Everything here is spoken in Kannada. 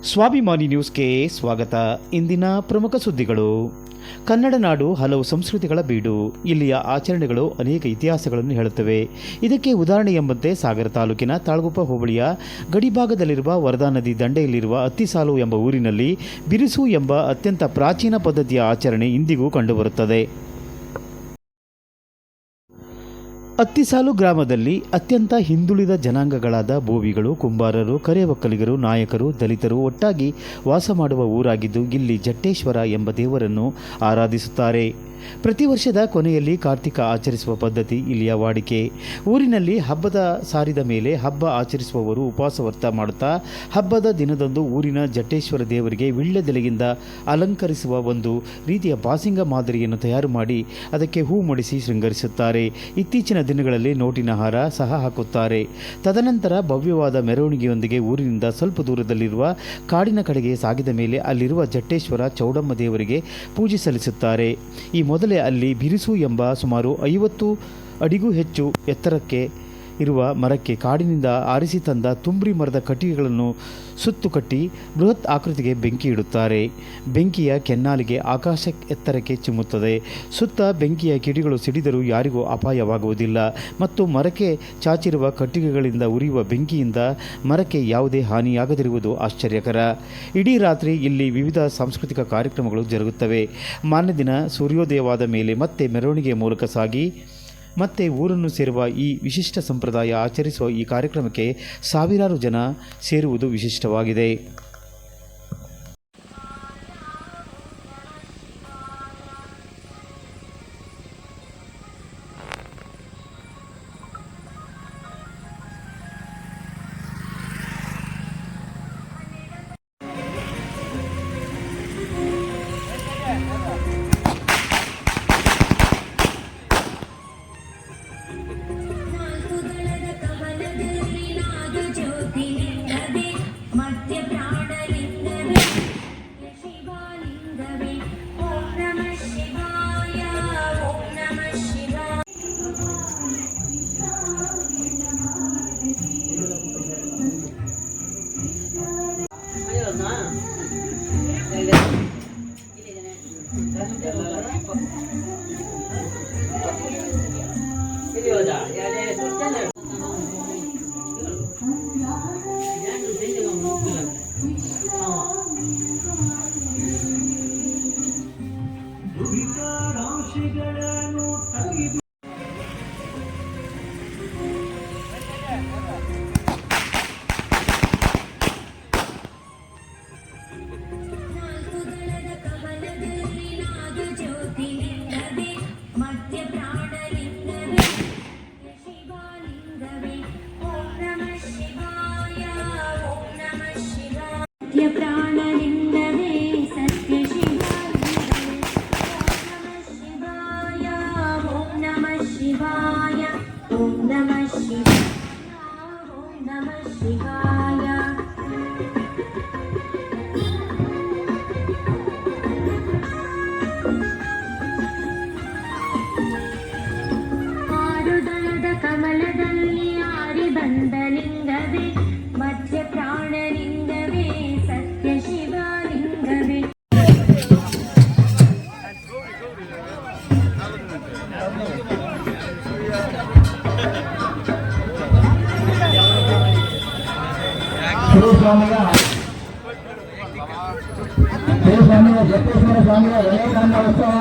ಸ್ವಾಭಿಮಾನಿ ನ್ಯೂಸ್ಗೆ ಸ್ವಾಗತ. ಇಂದಿನ ಪ್ರಮುಖ ಸುದ್ದಿಗಳು. ಕನ್ನಡ ನಾಡು ಹಲವು ಸಂಸ್ಕೃತಿಗಳ ಬೀಡು. ಇಲ್ಲಿಯ ಆಚರಣೆಗಳು ಅನೇಕ ಇತಿಹಾಸಗಳನ್ನು ಹೇಳುತ್ತವೆ. ಇದಕ್ಕೆ ಉದಾಹರಣೆ ಎಂಬಂತೆ ಸಾಗರ ತಾಲೂಕಿನ ತಾಳಗುಪ್ಪ ಹೋಬಳಿಯ ಗಡಿಭಾಗದಲ್ಲಿರುವ ವರದಾ ನದಿ ದಂಡೆಯಲ್ಲಿರುವ ಅತ್ತಿಸಾಲು ಎಂಬ ಊರಿನಲ್ಲಿ ಬಿರುಸು ಎಂಬ ಅತ್ಯಂತ ಪ್ರಾಚೀನ ಪದ್ಧತಿಯ ಆಚರಣೆ ಇಂದಿಗೂ ಕಂಡುಬರುತ್ತದೆ. ಅತ್ತಿಸಾಲು ಗ್ರಾಮದಲ್ಲಿ ಅತ್ಯಂತ ಹಿಂದುಳಿದ ಜನಾಂಗಗಳಾದ ಬೋವಿಗಳು, ಕುಂಬಾರರು, ಕರೆ ಒಕ್ಕಲಿಗರು, ನಾಯಕರು, ದಲಿತರು ಒಟ್ಟಾಗಿ ವಾಸ ಮಾಡುವ ಊರಾಗಿದ್ದು ಇಲ್ಲಿ ಜಟ್ಟೇಶ್ವರ ಎಂಬ ದೇವರನ್ನು ಆರಾಧಿಸುತ್ತಾರೆ. ಪ್ರತಿ ವರ್ಷದ ಕೊನೆಯಲ್ಲಿ ಕಾರ್ತಿಕ ಆಚರಿಸುವ ಪದ್ಧತಿ ಇಲ್ಲಿಯ ವಾಡಿಕೆ. ಊರಿನಲ್ಲಿ ಹಬ್ಬದ ಸಾರಿದ ಮೇಲೆ ಹಬ್ಬ ಆಚರಿಸುವವರು ಉಪವಾಸ ವ್ರತ ಮಾಡುತ್ತಾ ಹಬ್ಬದ ದಿನದಂದು ಊರಿನ ಜಟ್ಟೇಶ್ವರ ದೇವರಿಗೆ ವೀಳ್ಯದೆಲೆಯಿಂದ ಅಲಂಕರಿಸುವ ಒಂದು ರೀತಿಯ ಬಾಸಿಂಗ ಮಾದರಿಯನ್ನು ತಯಾರು ಮಾಡಿ ಅದಕ್ಕೆ ಹೂ ಮುಡಿಸಿ ಶೃಂಗರಿಸುತ್ತಾರೆ. ಇತ್ತೀಚಿನ ದಿನಗಳಲ್ಲಿ ನೋಟಿನ ಹಾರ ಸಹ ಹಾಕುತ್ತಾರೆ. ತದನಂತರ ಭವ್ಯವಾದ ಮೆರವಣಿಗೆಯೊಂದಿಗೆ ಊರಿನಿಂದ ಸ್ವಲ್ಪ ದೂರದಲ್ಲಿರುವ ಕಾಡಿನ ಕಡೆಗೆ ಸಾಗಿದ ಮೇಲೆ ಅಲ್ಲಿರುವ ಜಟ್ಟೇಶ್ವರ ಚೌಡಮ್ಮ ದೇವರಿಗೆ ಪೂಜೆ ಸಲ್ಲಿಸುತ್ತಾರೆ. ಈ ಮೊದಲೇ ಅಲ್ಲಿ ಬಿರುಸು ಎಂಬ ಸುಮಾರು 50 ಅಡಿಗೂ ಹೆಚ್ಚು ಎತ್ತರಕ್ಕೆ ಇರುವ ಮರಕ್ಕೆ ಕಾಡಿನಿಂದ ಆರಿಸಿ ತಂದ ತುಂಬ್ರಿ ಮರದ ಕಟ್ಟಿಗೆಗಳನ್ನು ಸುತ್ತು ಕಟ್ಟಿ ಬೃಹತ್ ಆಕೃತಿಗೆ ಬೆಂಕಿ ಇಡುತ್ತಾರೆ. ಬೆಂಕಿಯ ಕೆನ್ನಾಲಿಗೆ ಆಕಾಶ ಎತ್ತರಕ್ಕೆ ಚಿಮ್ಮುತ್ತದೆ. ಸುತ್ತ ಬೆಂಕಿಯ ಕಿಡಿಗಳು ಸಿಡಿದರೂ ಯಾರಿಗೂ ಅಪಾಯವಾಗುವುದಿಲ್ಲ ಮತ್ತು ಮರಕ್ಕೆ ಚಾಚಿರುವ ಕಟ್ಟಿಗೆಗಳಿಂದ ಉರಿಯುವ ಬೆಂಕಿಯಿಂದ ಮರಕ್ಕೆ ಯಾವುದೇ ಹಾನಿಯಾಗದಿರುವುದು ಆಶ್ಚರ್ಯಕರ. ಇಡೀ ರಾತ್ರಿ ಇಲ್ಲಿ ವಿವಿಧ ಸಾಂಸ್ಕೃತಿಕ ಕಾರ್ಯಕ್ರಮಗಳು ಜರುಗುತ್ತವೆ. ಮಾರನೇ ದಿನ ಸೂರ್ಯೋದಯವಾದ ಮೇಲೆ ಮತ್ತೆ ಮೆರವಣಿಗೆಯ ಮೂಲಕ ಸಾಗಿ ಮತ್ತೆ ಊರನ್ನು ಸೇರುವ ಈ ವಿಶಿಷ್ಟ ಸಂಪ್ರದಾಯ ಆಚರಿಸುವ ಈ ಕಾರ್ಯಕ್ರಮಕ್ಕೆ ಸಾವಿರಾರು ಜನ ಸೇರುವುದು ವಿಶಿಷ್ಟವಾಗಿದೆ. ಜಟ್ಟೇಶ್ವರ ಸ್ವಾಮಿಯ 2ನೇ ಉತ್ಸವ